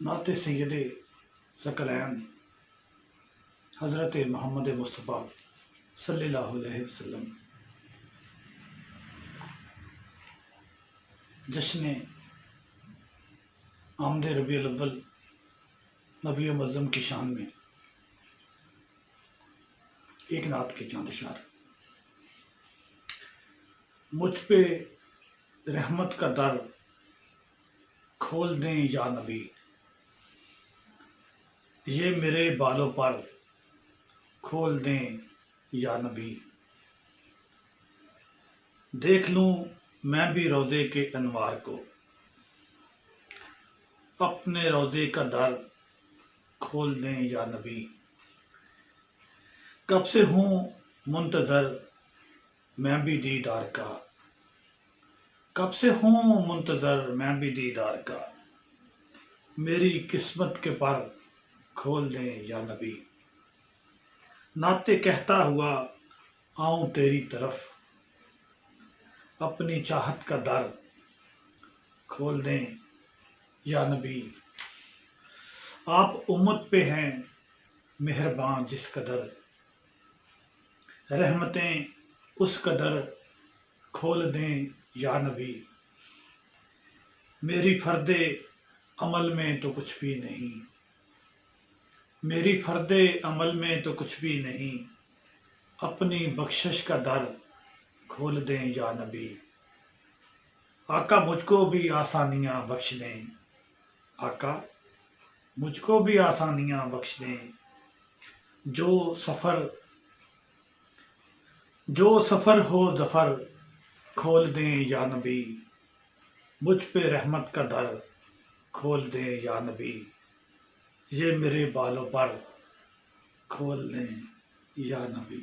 नात सैयद सकलैन हज़रत मोहम्मद मुस्तफ़ा सल्लल्लाहु अलैहि वसल्लम जश्न आमद रबीउल अव्वल नबी मुअज़्ज़म की शान में एक नात के चंद अशआर। मुझ पे रहमत का दर खोल दें या नबी, ये मेरे बालों पर खोल दें या नबी। देख लूं मैं भी रोज़े के अनवार को, अपने रोज़े का दर खोल दें या नबी। कब से हूँ मुंतज़र मैं भी दीदार का, कब से हूँ मुंतज़र मैं भी दीदार का। मेरी किस्मत के पर खोल दें या नबी। नाते कहता हुआ आऊं तेरी तरफ, अपनी चाहत का दर खोल दें या नबी। आप उम्मत पे हैं मेहरबान जिस कदर, रहमतें उस कदर खोल दें या नबी। मेरी फर्दे अमल में तो कुछ भी नहीं, मेरी फर्दे अमल में तो कुछ भी नहीं। अपनी बख्शिश का दर खोल दें या नबी। आका मुझको भी आसानियां बख्श दें, आका मुझको भी आसानियां बख्श दें। जो सफ़र हो ज़फ़र खोल दें या नबी। मुझ पे रहमत का दर खोल दें या नबी। ये मेरे बालों पर खोल दें या नबी।